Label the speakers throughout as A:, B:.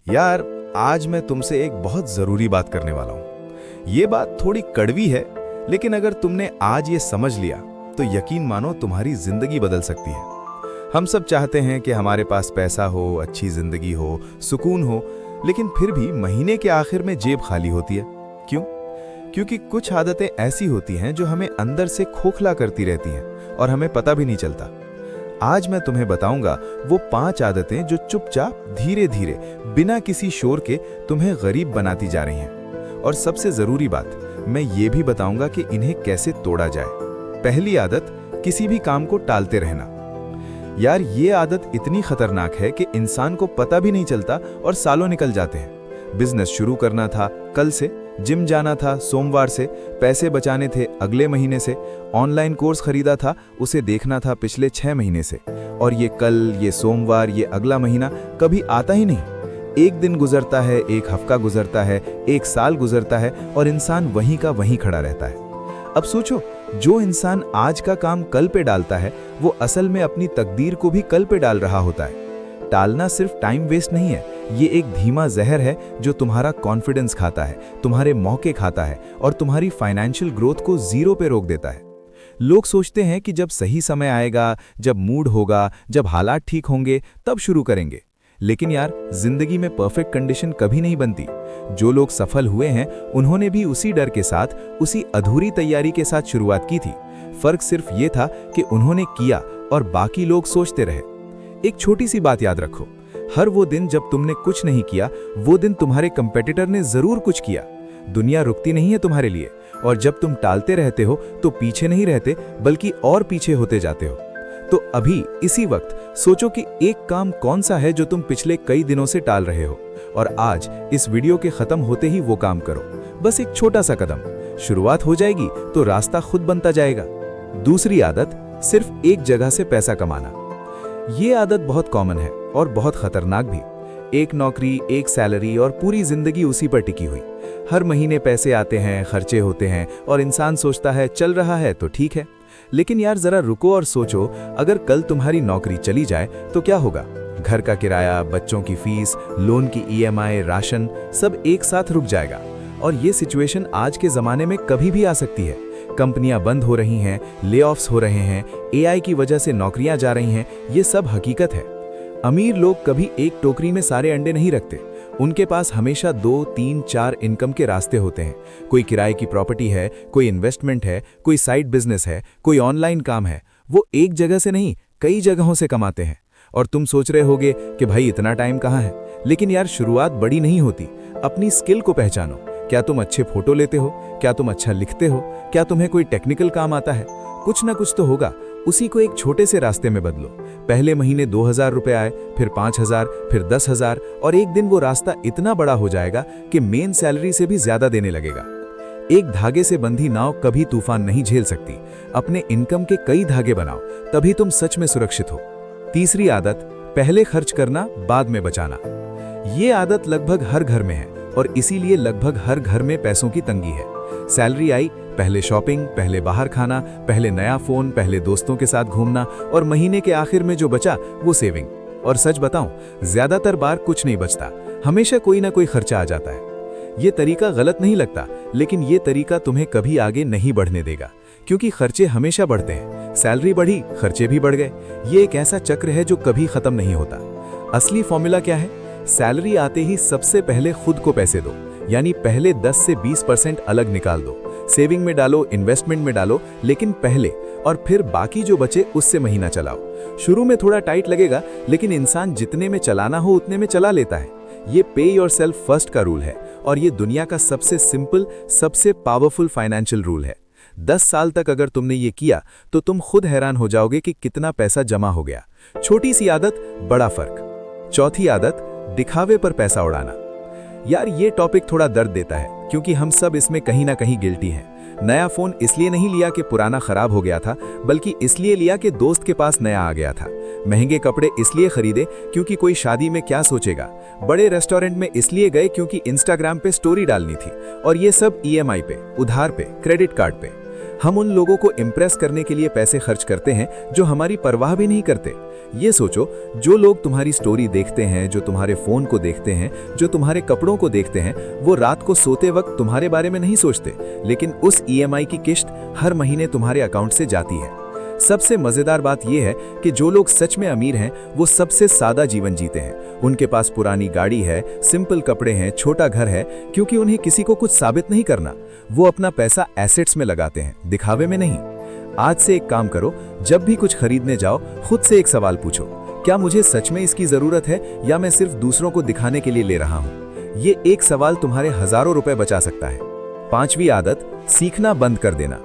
A: यार, आज मैं तुमसे एक बहुत ज़रूरी बात करने वाला हूँ। ये बात थोड़ी कड़वी है, लेकिन अगर तुमने आज ये समझ लिया तो यकीन मानो तुम्हारी ज़िंदगी बदल सकती है। हम सब चाहते हैं कि हमारे पास पैसा हो, अच्छी ज़िंदगी हो, सुकून हो, लेकिन फिर भी महीने के आखिर में जेब खाली होती है। क्यों? क्योंकि कुछ आदतें ऐसी होती हैं जो हमें अंदर से खोखला करती रहती हैं और हमें पता भी नहीं चलता। आज मैं तुम्हें बताऊंगा वो 5 आदतें जो चुपचाप धीरे धीरे बिना किसी शोर के तुम्हें गरीब बनाती जा रही हैं। और सबसे ज़रूरी बात, मैं ये भी बताऊंगा कि इन्हें कैसे तोड़ा जाए। पहली आदत, किसी भी काम को टालते रहना। यार, ये आदत इतनी खतरनाक है कि इंसान को पता भी नहीं चलता और सालों निकल जाते हैं। बिजनेस शुरू करना था कल से, जिम जाना था सोमवार से, पैसे बचाने थे अगले महीने से, ऑनलाइन कोर्स खरीदा था उसे देखना था पिछले 6 महीने से, और ये कल, ये सोमवार, ये अगला महीना कभी आता ही नहीं। एक दिन गुजरता है, एक हफ्ता गुजरता है, एक साल गुजरता है और इंसान वहीं का वहीं खड़ा रहता है। अब सोचो, जो इंसान आज का काम कल पे डालता है वो असल में अपनी तकदीर को भी कल पे डाल रहा होता है। टालना सिर्फ टाइम वेस्ट नहीं है, ये एक धीमा जहर है जो तुम्हारा कॉन्फिडेंस खाता है, तुम्हारे मौके खाता है और तुम्हारी फाइनेंशियल ग्रोथ को जीरो पे रोक देता है। लोग सोचते हैं कि जब सही समय आएगा, जब मूड होगा, जब हालात ठीक होंगे तब शुरू करेंगे। लेकिन यार, जिंदगी में परफेक्ट कंडीशन कभी नहीं बनती। जो लोग सफल हुए हैं उन्होंने भी उसी डर के साथ, उसी अधूरी तैयारी के साथ शुरुआत की थी। फर्क सिर्फ ये था कि उन्होंने किया और बाकी लोग सोचते रहे। एक छोटी सी बात याद रखो, हर वो दिन जब तुमने कुछ नहीं किया, वो दिन तुम्हारे कंपेटिटर ने जरूर कुछ किया। दुनिया रुकती नहीं है तुम्हारे लिए, और जब तुम टालते रहते हो तो पीछे नहीं रहते बल्कि और पीछे होते जाते हो। तो अभी इसी वक्त सोचो कि एक काम कौन सा है जो तुम पिछले कई दिनों से टाल रहे हो, और आज इस वीडियो के खत्म होते ही वो काम करो। बस एक छोटा सा कदम, शुरुआत हो जाएगी तो रास्ता खुद बनता जाएगा। दूसरी आदत, सिर्फ एक जगह से पैसा कमाना। ये आदत बहुत कॉमन है और बहुत खतरनाक भी। एक नौकरी, एक सैलरी और पूरी जिंदगी उसी पर टिकी हुई। हर महीने पैसे आते हैं, खर्चे होते हैं और इंसान सोचता है चल रहा है तो ठीक है। लेकिन यार, जरा रुको और सोचो, अगर कल तुम्हारी नौकरी चली जाए तो क्या होगा? घर का किराया, बच्चों की फीस, लोन की ईएमआई, राशन, सब एक साथ रुक जाएगा। और ये सिचुएशन आज के ज़माने में कभी भी आ सकती है। कंपनियां बंद हो रही हैं, लेऑफ्स हो रहे हैं, एआई की वजह से नौकरियां जा रही हैं, ये सब हकीकत है। अमीर लोग कभी एक टोकरी में सारे अंडे नहीं रखते। उनके पास हमेशा 2, 3, 4 इनकम के रास्ते होते हैं। कोई किराए की प्रॉपर्टी है, कोई इन्वेस्टमेंट है, कोई साइड बिजनेस है, कोई ऑनलाइन काम है। वो एक जगह से नहीं, कई जगहों से कमाते हैं। और तुम सोच रहे होगे कि भाई इतना टाइम कहाँ है? लेकिन यार, शुरुआत बड़ी नहीं होती। अपनी स्किल को पहचानो। क्या तुम अच्छे फोटो लेते हो? क्या तुम अच्छा लिखते हो? क्या तुम्हें कोई टेक्निकल काम आता है? कुछ ना कुछ तो होगा। उसी को एक छोटे से रास्ते में बदलो। पहले महीने 2000 रुपए आए, फिर 5000, फिर 10,000, और एक दिन वो रास्ता इतना बड़ा हो जाएगा कि मेन सैलरी से भी ज्यादा देने लगेगा। एक धागे से बंधी नाव कभी तूफान नहीं झेल सकती। अपने इनकम के कई धागे बनाओ, तभी तुम सच में सुरक्षित हो। तीसरी आदत, पहले खर्च करना, बाद में बचाना। ये आदत लगभग हर घर में है और इसीलिए लगभग हर घर में पैसों की तंगी है। सैलरी आई, पहले शॉपिंग, पहले बाहर खाना, पहले नया फोन, पहले दोस्तों के साथ घूमना, और महीने के आखिर में जो बचा वो सेविंग। और सच बताऊं, ज्यादातर बार कुछ नहीं बचता, हमेशा कोई ना कोई खर्चा आ जाता है। ये तरीका गलत नहीं लगता, लेकिन ये तरीका तुम्हें कभी आगे नहीं बढ़ने देगा, क्योंकि खर्चे हमेशा बढ़ते हैं। सैलरी बढ़ी, खर्चे भी बढ़ गए। ये एक ऐसा चक्र है जो कभी खत्म नहीं होता। असली फॉर्मूला क्या है? सैलरी आते ही सबसे पहले खुद को पैसे दो, यानी पहले 10 से 20% अलग निकाल दो। सेविंग में डालो, इन्वेस्टमेंट में डालो, लेकिन पहले, और फिर बाकी जो बचे उससे महीना चलाओ। शुरू में थोड़ा टाइट लगेगा, लेकिन इंसान जितने में चलाना हो उतने में चला लेता है। ये पे योरसेल्फ फर्स्ट का रूल है, और ये दुनिया का सबसे सिंपल, सबसे पावरफुल फाइनेंशियल रूल है। 10 साल तक अगर तुमने ये किया तो तुम खुद हैरान हो जाओगे कि कितना पैसा जमा हो गया। छोटी सी आदत, बड़ा फर्क। चौथी आदत, दिखावे पर पैसा उड़ाना। यार, ये टॉपिक थोड़ा दर्द देता है, क्योंकि हम सब इसमें कहीं ना कहीं गिल्टी हैं। नया फोन इसलिए नहीं लिया कि पुराना खराब हो गया था, बल्कि इसलिए लिया कि दोस्त के पास नया आ गया था। महंगे कपड़े इसलिए खरीदे क्योंकि कोई शादी में क्या सोचेगा। बड़े रेस्टोरेंट में इसलिए गए क्योंकि इंस्टाग्राम पे स्टोरी डालनी थी। और ये सब ईएमआई पे, उधार पे, क्रेडिट कार्ड पे।
B: हम उन लोगों को इम्प्रेस करने के लिए पैसे खर्च करते हैं जो हमारी परवाह भी नहीं करते। ये सोचो, जो लोग तुम्हारी स्टोरी देखते हैं, जो तुम्हारे फोन को देखते हैं, जो तुम्हारे कपड़ों को देखते हैं, वो रात को सोते वक्त तुम्हारे बारे में नहीं सोचते, लेकिन उस ईएमआई की किश्त हर महीने तुम्हारे अकाउंट से जाती है। सबसे मजेदार बात यह है कि जो लोग सच में अमीर हैं, वो सबसे सादा जीवन जीते हैं। उनके पास पुरानी गाड़ी है, सिंपल कपड़े हैं, छोटा घर है, क्योंकि उन्हें किसी को कुछ साबित नहीं करना। वो अपना पैसा एसेट्स में लगाते हैं, दिखावे में नहीं। आज से एक काम करो, जब भी कुछ खरीदने जाओ, खुद से एक सवाल पूछो, क्या मुझे सच में इसकी जरूरत है या मैं सिर्फ दूसरों को दिखाने के लिए ले रहा हूं? ये एक सवाल तुम्हारे हजारों रुपए बचा सकता है। 5वीं आदत, सीखना बंद कर देना।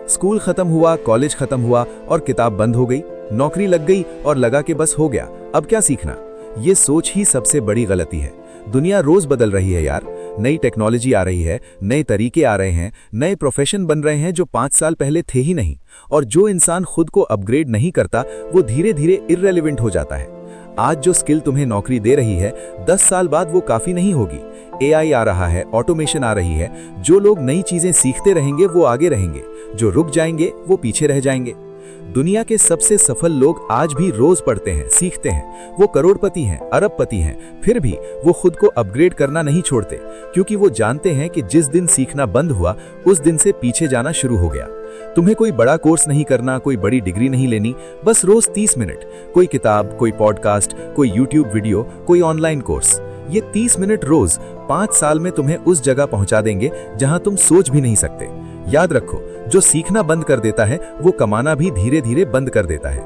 B: स्कूल खत्म हुआ, कॉलेज खत्म हुआ और किताब बंद हो गई, नौकरी लग गई और लगा कि बस हो गया, अब क्या सीखना? ये सोच ही सबसे बड़ी गलती है। दुनिया रोज बदल रही है यार, नई टेक्नोलॉजी आ रही है, नए तरीके आ रहे हैं, नए प्रोफेशन बन रहे हैं जो 5 साल पहले थे ही नहीं। और जो इंसान खुद को अपग्रेड नहीं करता, वो धीरे धीरे इररेलेवेंट हो जाता है। आज जो स्किल तुम्हें नौकरी दे रही है, 10 साल बाद वो काफी नहीं होगी। एआई आ रहा है, ऑटोमेशन आ रही है। जो लोग नई चीजें सीखते रहेंगे वो आगे रहेंगे, जो रुक जाएंगे वो पीछे रह जाएंगे। दुनिया के सबसे सफल लोग आज भी रोज पढ़ते हैं, सीखते हैं। वो करोड़पति हैं, अरबपति हैं, फिर भी वो खुद को अपग्रेड करना नहीं छोड़ते, क्योंकि वो जानते हैं कि जिस दिन सीखना बंद हुआ, उस दिन से पीछे जाना शुरू हो गया। तुम्हें कोई बड़ा कोर्स नहीं करना, कोई बड़ी डिग्री नहीं लेनी, बस रोज 30 मिनट, कोई किताब, कोई पॉडकास्ट, कोई यूट्यूब वीडियो, कोई ऑनलाइन कोर्स। ये 30 मिनट रोज 5 साल में तुम्हें उस जगह पहुंचा देंगे जहां तुम सोच भी नहीं सकते। याद रखो, जो सीखना बंद कर देता है, वो कमाना भी धीरे धीरे बंद कर देता है।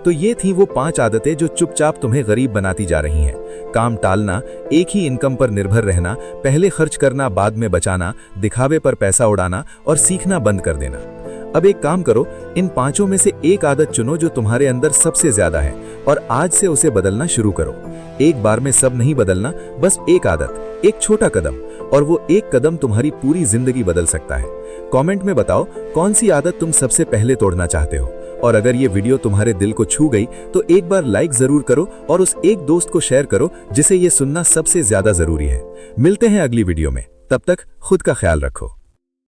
B: तो ये थी वो 5 आदतें जो चुपचाप तुम्हें गरीब बनाती जा रही हैं। काम टालना, एक ही इनकम पर निर्भर रहना, पहले खर्च करना बाद में बचाना, दिखावे पर पैसा उड़ाना और सीखना बंद कर देना। अब एक काम करो, इन 5 में से एक आदत चुनो जो तुम्हारे अंदर सबसे ज्यादा है और आज से उसे बदलना शुरू करो। एक बार में सब नहीं बदलना, बस एक आदत, एक छोटा कदम, और वो एक कदम तुम्हारी पूरी जिंदगी बदल सकता है। कमेंट में बताओ कौन सी आदत तुम सबसे पहले तोड़ना चाहते हो। और अगर ये वीडियो तुम्हारे दिल को छू गई तो एक बार लाइक जरूर करो और उस एक दोस्त को शेयर करो जिसे ये सुनना सबसे ज्यादा जरूरी है। मिलते हैं अगली वीडियो में, तब तक खुद का ख्याल रखो।